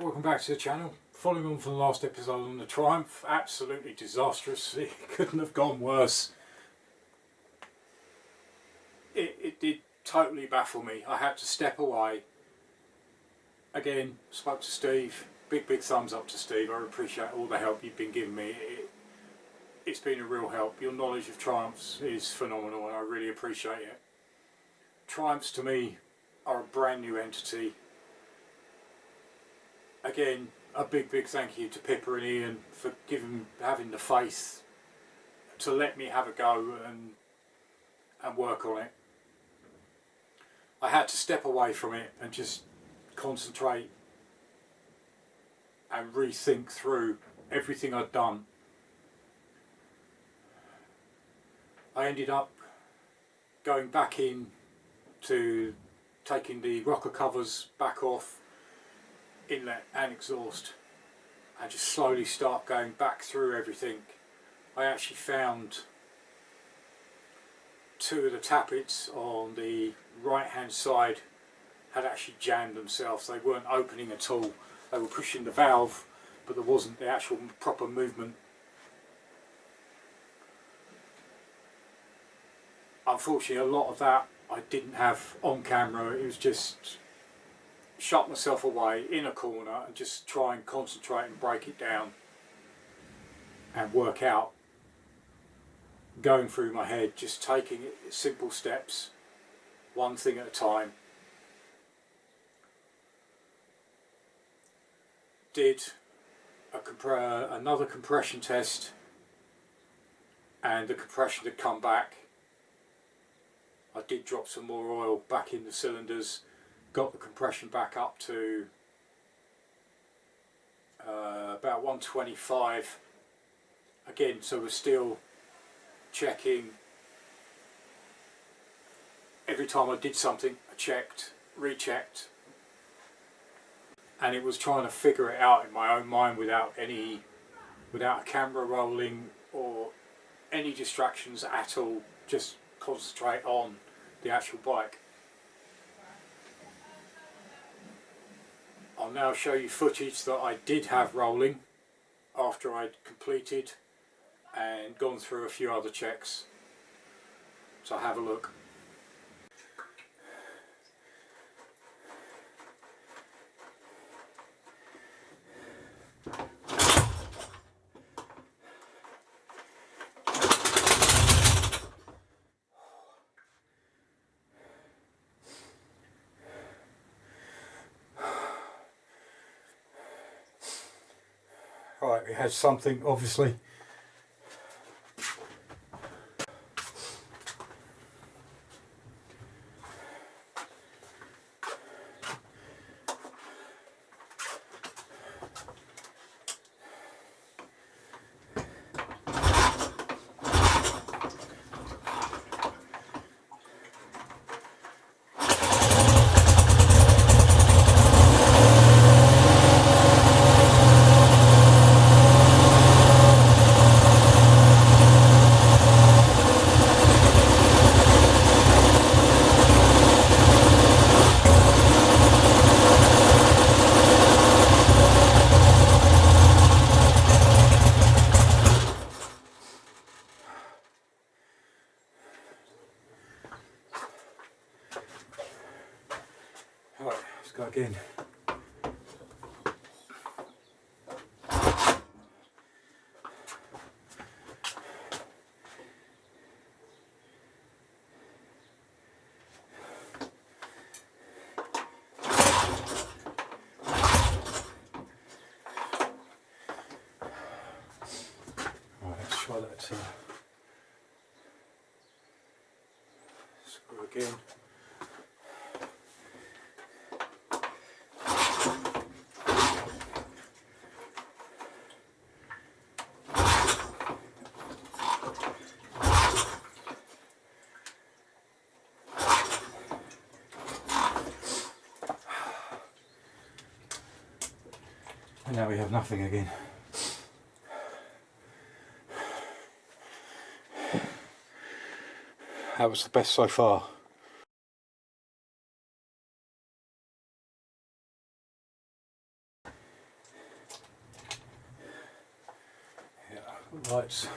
welcome back to the channel. Following on from the last episode on the Triumph, absolutely disastrous. It couldn't have gone worse. It did totally baffle me. I had to step away. Again, spoke to Steve. Big thumbs up to Steve. I appreciate all the help you've been giving me. It's been a real help. Your knowledge of Triumphs is phenomenal and I really appreciate it. Triumphs to me are a brand new entity. Again, a big thank you to Pippa and Ian for having the faith to let me have a go and work on it. I had to step away from it and just concentrate and rethink through everything I'd done. I ended up going back in to taking the rocker covers back off, inlet and exhaust, and just slowly start going back through everything. I actually found two of the tappets on the right hand side had actually jammed themselves. They weren't opening at all. They were pushing the valve, but there wasn't the actual proper movement. Unfortunately, a lot of that I didn't have on camera. It was just shut myself away in a corner and just try and concentrate and break it down and work out, going through my head, just taking it simple steps, one thing at a time. Did another compression test, and the compression had come back. I did drop some more oil back in the cylinders, got the compression back up to about 125 again, so we're still checking. Every time I did something I checked, rechecked, and it was trying to figure it out in my own mind without a camera rolling or any distractions at all, just concentrate on the actual bike. I'll now show you footage that I did have rolling after I'd completed and gone through a few other checks. So have a look. Right, we had something obviously. Right, let's go again. Right, let's try that screw again. And now we have nothing again. That was the best so far. Lights.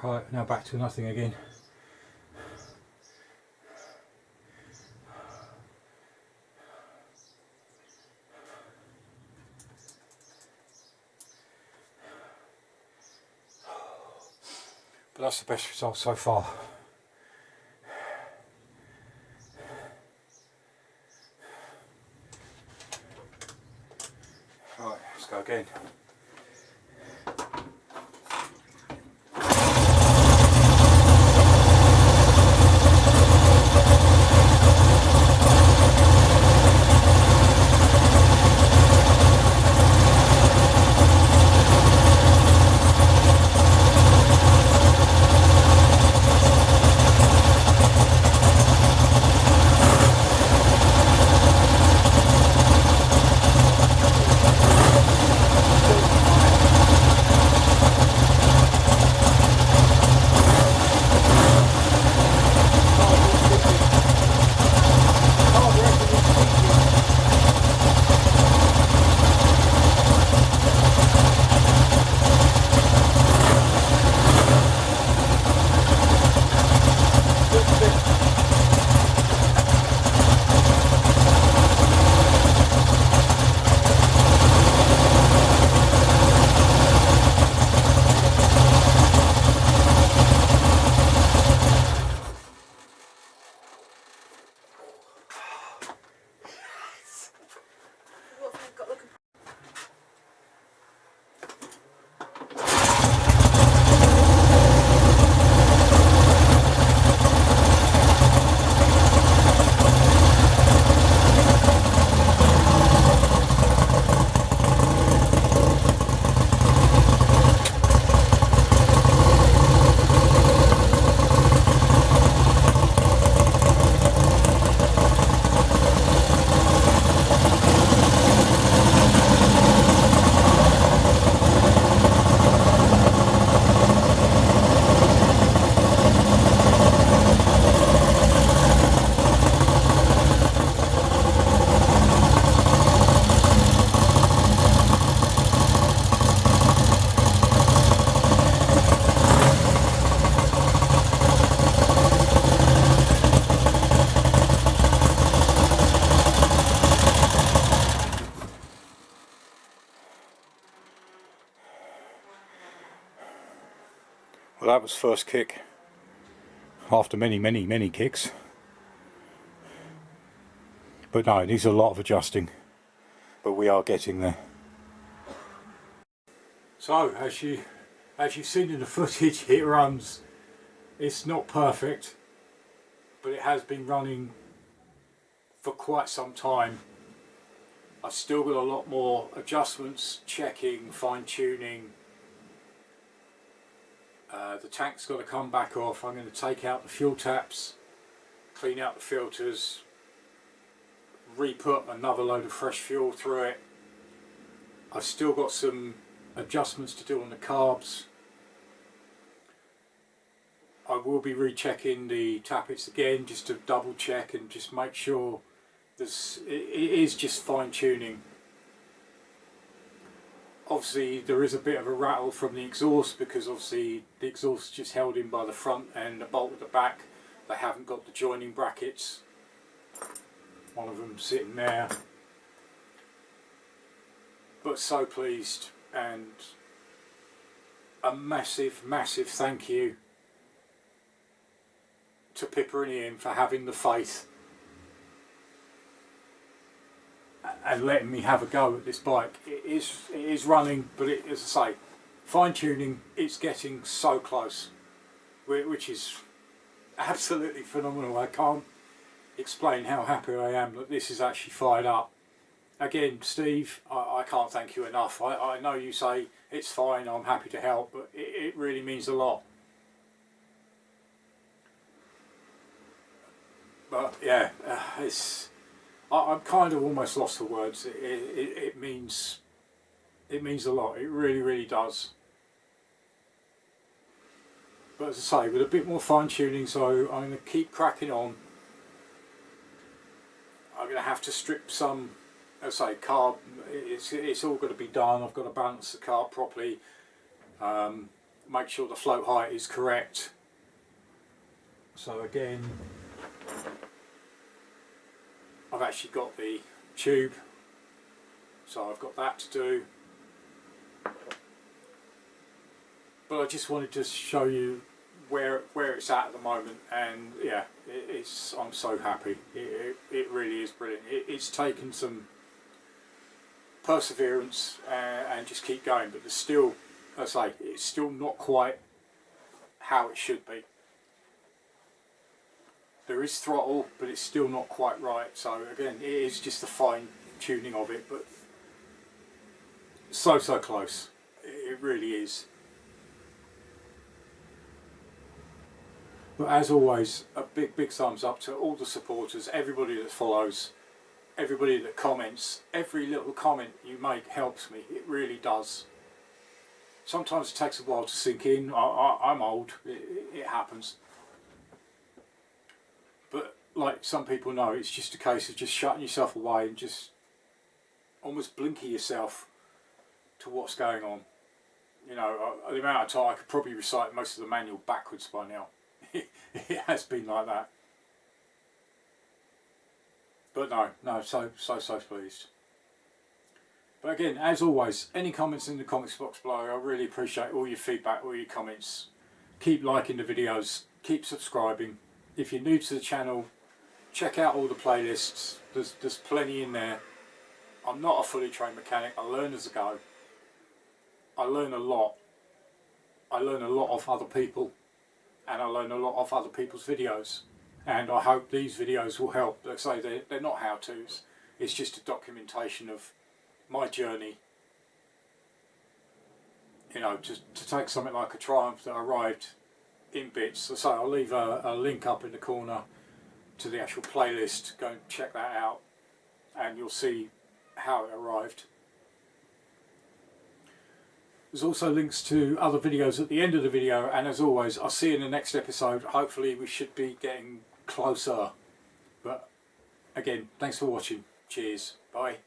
Right, now back to nothing again. But that's the best result so far. Right, let's go again. Well, that was first kick after many kicks. But no, it needs a lot of adjusting, but we are getting there. So as you've seen in the footage, it runs. It's not perfect, but it has been running for quite some time. I've still got a lot more adjustments, checking, fine-tuning. The tank's got to come back off. I'm going to take out the fuel taps, clean out the filters, re-put another load of fresh fuel through it. I've still got some adjustments to do on the carbs. I will be rechecking the tappets again just to double check and just make sure it is just fine tuning. Obviously there is a bit of a rattle from the exhaust because obviously the exhaust is just held in by the front and the bolt at the back. They haven't got the joining brackets. One of them sitting there. But so pleased, and a massive thank you to Pippa and Ian for having the faith and letting me have a go at this bike. It is running, but as I say, fine tuning, it's getting so close, which is absolutely phenomenal. I can't explain how happy I am that this is actually fired up. Again, Steve, I can't thank you enough. I know you say it's fine, I'm happy to help, but it really means a lot. But yeah, I'm kind of almost lost for words. It means a lot. It really does. But as I say, with a bit more fine tuning, so I'm going to keep cracking on. I'm going to have to strip some, as I say, carb. It's all got to be done. I've got to balance the carb properly. Make sure the float height is correct. So again, I've actually got the tube, so I've got that to do. But I just wanted to show you where it's at the moment, and yeah, I'm so happy. It really is brilliant. It's taken some perseverance and just keep going, but there's still, as I say, it's still not quite how it should be. There is throttle, but it's still not quite right. So again, it is just the fine tuning of it, but so close. It really is. But as always, a big thumbs up to all the supporters, everybody that follows, everybody that comments. Every little comment you make helps me. It really does. Sometimes it takes a while to sink in. I'm old. It happens. But like some people know, it's just a case of just shutting yourself away and just almost blinking yourself to what's going on. You know, the amount of time I could probably recite most of the manual backwards by now. It has been like that. But no, so pleased. But again, as always, any comments in the comments box below, I really appreciate all your feedback, all your comments. Keep liking the videos, keep subscribing. If you're new to the channel, check out all the playlists. There's plenty in there. I'm not a fully trained mechanic. I learn as I go. I learn a lot. I learn a lot of other people, and I learn a lot of other people's videos. And I hope these videos will help. Like I say, they're not how-tos. It's just a documentation of my journey. You know, to take something like a Triumph that arrived in bits. So I'll leave a link up in the corner to the actual playlist. Go and check that out, and you'll see how it arrived. There's also links to other videos at the end of the video, and as always, I'll see you in the next episode. Hopefully we should be getting closer. But again, thanks for watching. Cheers. Bye.